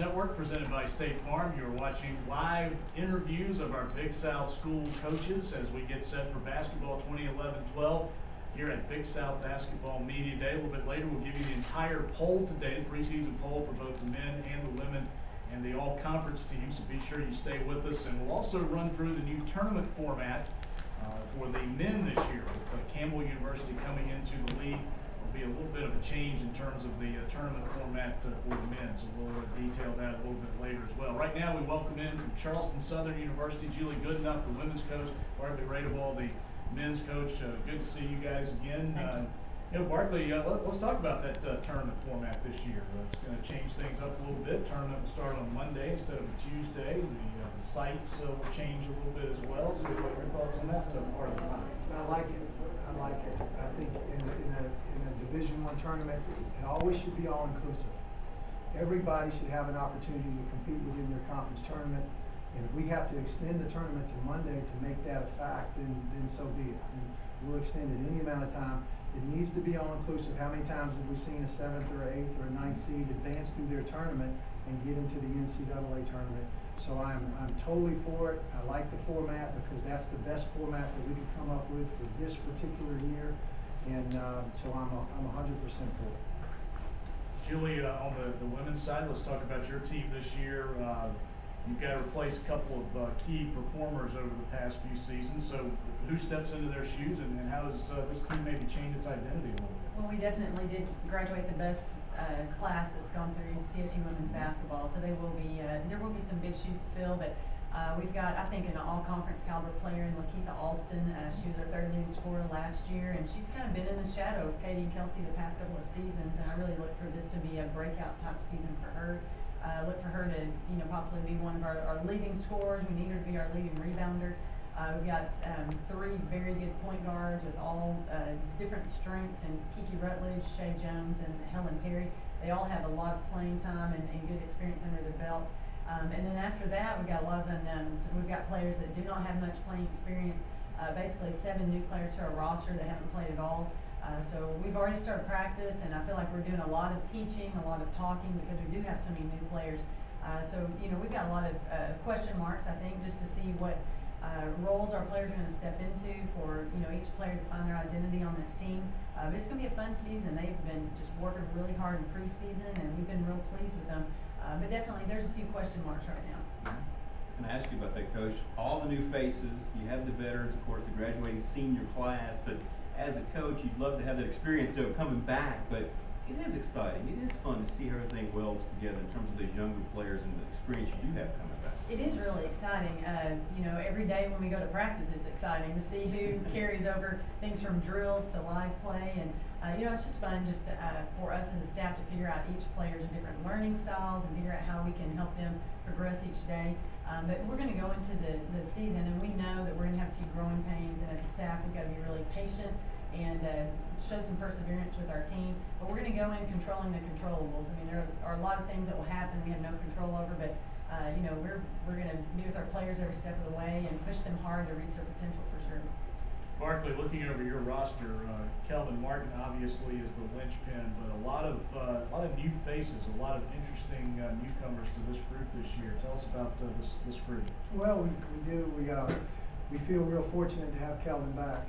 Network presented by State Farm. You're watching live interviews of our Big South school coaches as we get set for basketball 2011-12 here at Big South Basketball Media Day. A little bit later, we'll give you the entire poll today, the preseason poll for both the men and the women and the all-conference teams, so be sure you stay with us. And we'll also run through the new tournament format for the men this year with Campbell University coming into the league. Be a little bit of a change in terms of the tournament format for the men, so we'll detail that a little bit later as well. Right now, we welcome in from Charleston Southern University, Julie Goodenough, the women's coach, Barkley Radebaugh, the men's coach. Good to see you guys again. Barkley, let's talk about that tournament format this year. It's going to change things up a little bit. Tournament will start on Monday instead of a Tuesday. The sites will change a little bit as well. So, what are your thoughts on that part of the night? I like it. I think in a Division I tournament, it always should be all inclusive. Everybody should have an opportunity to compete within their conference tournament. And if we have to extend the tournament to Monday to make that a fact, then so be it. And we'll extend it any amount of time. It needs to be all inclusive. How many times have we seen a 7th or 8th or a 9th seed advance through their tournament and get into the NCAA tournament? So I'm totally for it. I like the format because that's the best format that we could come up with for this particular year. And so I'm 100% for it. Julie, on the women's side, let's talk about your team this year. You've got to replace a couple of key performers over the past few seasons. So who steps into their shoes, and how does this team maybe change its identity a little bit? Well, we definitely did graduate the best class that's gone through CSU women's basketball. So there will be some big shoes to fill, but we've got, I think, an all-conference caliber player in Lakeitha Alston. She was our third leading scorer last year, and she's kind of been in the shadow of Katie and Kelsey the past couple of seasons. And I really look for this to be a breakout type season for her. Look for her to, possibly be one of our leading scorers. We need her to be our leading rebounder. We've got 3 very good point guards with all different strengths, and Kiki Rutledge, Shay Jones, and Helen Terry. They all have a lot of playing time and good experience under their belt. And then after that, we've got a lot of unknowns. We've got players that do not have much playing experience. Basically 7 new players to our roster that haven't played at all. So we've already started practice, and I feel like we're doing a lot of teaching, a lot of talking, because we do have so many new players. So we've got a lot of question marks, I think, just to see what roles our players are going to step into for each player to find their identity on this team. But it's going to be a fun season. They've been just working really hard in preseason, and we've been real pleased with them. But definitely, there's a few question marks right now. I was going to ask you about that, Coach. All the new faces, you have the veterans, of course, the graduating senior class, but as a coach, you'd love to have that experience coming back, but it is exciting. It is fun to see how everything welds together in terms of those younger players and the experience you do have coming back. It is really exciting. Every day when we go to practice, it's exciting to see who carries over things from drills to live play, and it's just fun just for us as a staff to figure out each player's different learning styles and figure out how we can help them progress each day. But we're going to go into the season, and we know that we're going to have a few growing pains, and as a staff, we've got to be really patient and show some perseverance with our team. But we're going to go in controlling the controllables. I mean, there are a lot of things that will happen we have no control over, but we're going to be with our players every step of the way and push them hard to reach their potential for sure. Barkley, looking over your roster, Kelvin Martin obviously is the linchpin, but a lot of new faces, a lot of interesting newcomers to this group this year. Tell us about this group. Well, we do. We feel real fortunate to have Kelvin back.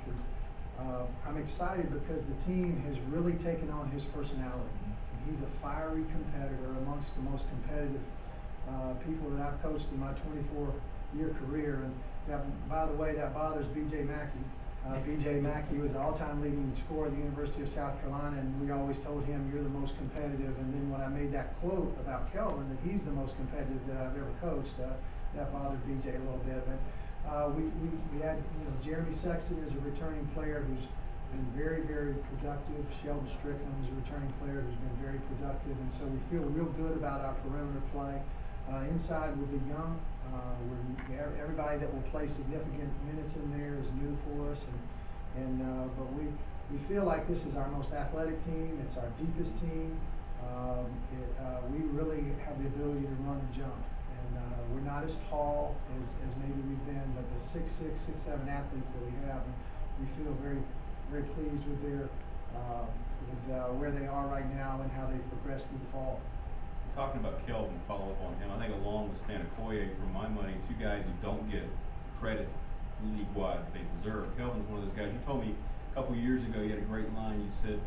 I'm excited because the team has really taken on his personality. He's a fiery competitor, amongst the most competitive people that I've coached in my 24-year career. And that, by the way, that bothers B.J. Mackey. B.J. Mackey was the all-time leading scorer at the University of South Carolina, and we always told him, you're the most competitive. And then when I made that quote about Kelvin, that he's the most competitive that I've ever coached, that bothered B.J. a little bit. But we had, Jeremy Sexton is a returning player who's been very, very productive. Sheldon Strickland is a returning player who's been very productive. And so we feel real good about our perimeter play. Inside we'll be young. Everybody that will play significant minutes in there is new for us, but we feel like this is our most athletic team. It's our deepest team. We really have the ability to run and jump, and we're not as tall as maybe we've been, but the 6'6", 6'7" athletes that we have, we feel very, very pleased with where they are right now and how they've progressed through the fall. talking about Kelvin, follow up on him, I think along with Stanakoye, for my money, two guys who don't get credit league-wide that they deserve. Kelvin's one of those guys. You told me a couple years ago, you had a great line. You said,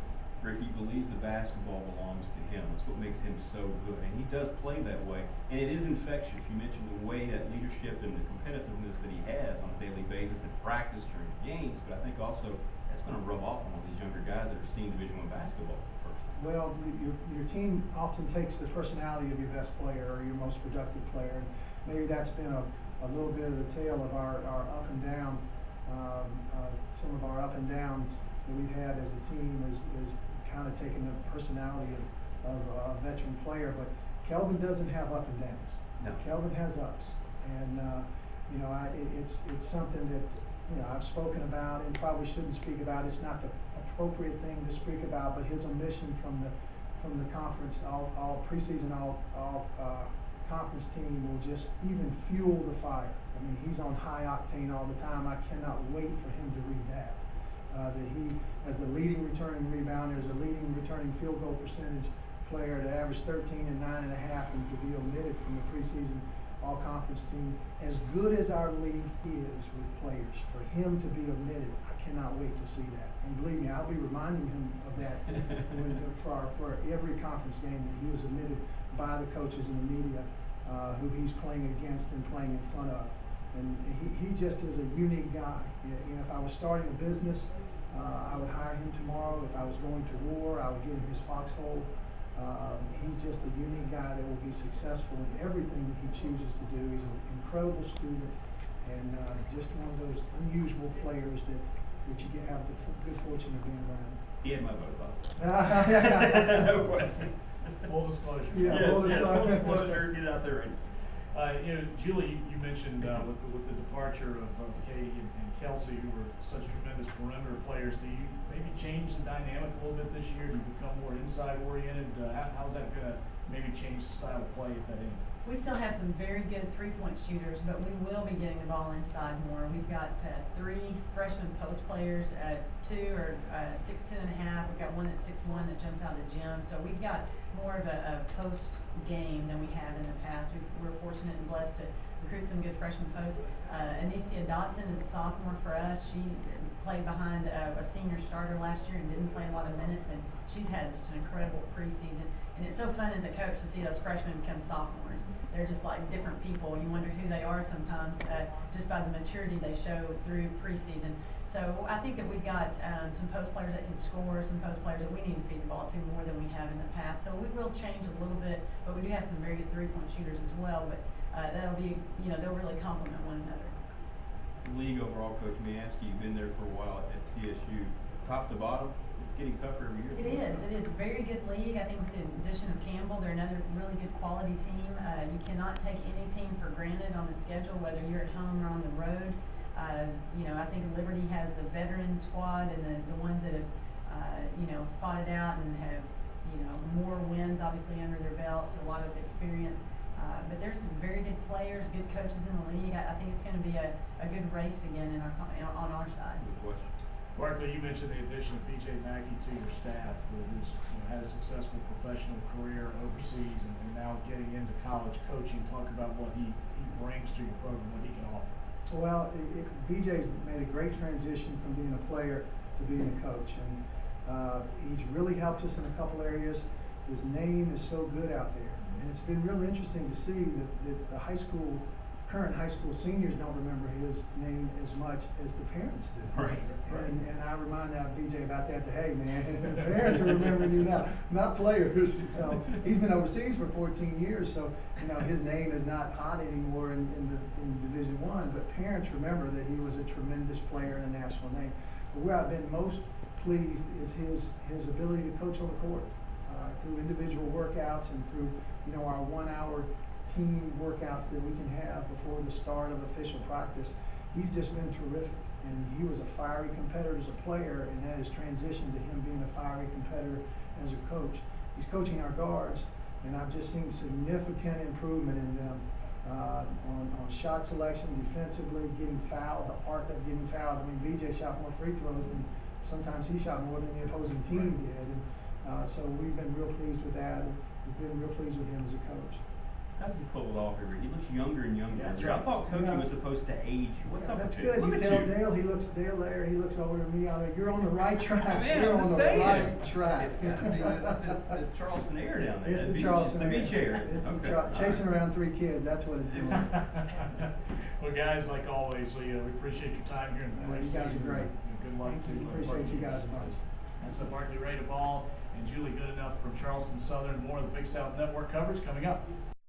Rick, he believes the basketball belongs to him. That's what makes him so good. And he does play that way. And it is infectious. You mentioned the way that leadership and the competitiveness that he has on a daily basis at practice during games, but I think also that's going to rub off on these younger guys that are seeing Division I basketball first. Well, your team often takes the personality of your best player or your most productive player. And maybe that's been a little bit of the tale of our up and down. Some of our up and downs that we've had as a team is kind of taking the personality of a veteran player. But Kelvin doesn't have up and downs. No. Kelvin has ups, and it's something that I've spoken about and probably shouldn't speak about. It's not the appropriate thing to speak about, but his omission from the conference, all preseason, all conference team will just even fuel the fire. I mean, he's on high octane all the time. I cannot wait for him to read that. That he, as the leading returning rebounder, as a leading returning field goal percentage player, to average 13 and 9.5 and to be omitted from the preseason all-conference team. As good as our league is with players, for him to be omitted, I cannot wait to see that. And believe me, I'll be reminding him of that for every conference game that he was omitted by the coaches and the media who he's playing against and playing in front of. And he just is a unique guy. If I was starting a business, I would hire him tomorrow. If I was going to war, I would give him his foxhole. He's just a unique guy that will be successful in everything that he chooses to do. He's an incredible student and just one of those unusual players that you get have the good fortune of being around. He had my vote, Bob. No question. Full disclosure. Yeah, full disclosure. Full disclosure. Get out there. Julie, you mentioned with the departure of Katie and Kelsey, who were such tremendous perimeter players, do you maybe change the dynamic a little bit this year? Do you become more inside oriented? How's that going to maybe change the style of play at that end? We still have some very good three-point shooters, but we will be getting the ball inside more. We've got 3 freshman post players, 2 are 6'2.5". We've got one that's 6'1" that jumps out of the gym. So we've got more of a post game than we have in the past. We're fortunate and blessed to recruit some good freshman posts. Anicia Dotson is a sophomore for us. She played behind a senior starter last year and didn't play a lot of minutes, and she's had just an incredible preseason. And it's so fun as a coach to see those freshmen become sophomores. They're just like different people. You wonder who they are sometimes just by the maturity they show through preseason. So I think that we've got some post players that can score, some post players that we need to feed the ball to more than we have in the past. So we will change a little bit, but we do have some very good three-point shooters as well. But that'll be, they'll really complement one another. League overall, Coach, may I ask you, you've been there for a while at CSU, top to bottom, it's getting tougher every year. It is a very good league. I think with the addition of Campbell, they're another really good quality team. You cannot take any team for granted on the schedule, whether you're at home or on the road. I think Liberty has the veteran squad and the ones that have, fought it out and have, more wins obviously under their belts, a lot of experience. But there's some very good players, good coaches in the league. I think it's going to be a good race again on our side. Good question. Barkley, you mentioned the addition of B.J. Mackey to your staff, who's had a successful professional career overseas and now getting into college coaching. Talk about what he brings to your program, what he can offer. Well, BJ's made a great transition from being a player to being a coach, and he's really helped us in a couple areas. His name is so good out there, and it's been really interesting to see that the current high school seniors don't remember his name as much as the parents do. Right. And I remind BJ about that. Hey man, the parents are remembering you now, not players. So he's been overseas for 14 years, so his name is not hot anymore in Division I. But parents remember that he was a tremendous player and a national name. But where I've been most pleased is his ability to coach on the court through individual workouts and through our 1 hour team workouts that we can have before the start of official practice. He's just been terrific, and he was a fiery competitor as a player, and that has transitioned to him being a fiery competitor as a coach. He's coaching our guards, and I've just seen significant improvement in them on shot selection, defensively, getting fouled, the art of getting fouled. I mean, BJ shot more free throws than sometimes he shot more than the opposing team did, and so we've been real pleased with that. we've been real pleased with him as a coach. How does he pull it off every? He looks younger and younger. Yeah, that's I right. thought coaching Yeah. was supposed to age. What's up That's with you? good. Look You at tell you. Dale, Dale there, he looks older than me. You're on the right track. Man, You're I'm on just the saying. right track. It's gotta be the Charleston air down there. It's That the beach- Charleston it's the beach air. It's Okay. the All chasing right. around 3 kids, that's what it's doing. Well, guys, like always, we appreciate your time here in the Well, you guys are great. Good luck Thank to. you. Appreciate you guys a bunch. That's Barkley Radebaugh and Julie Goodenough from Charleston Southern. More of the Big South Network coverage coming up.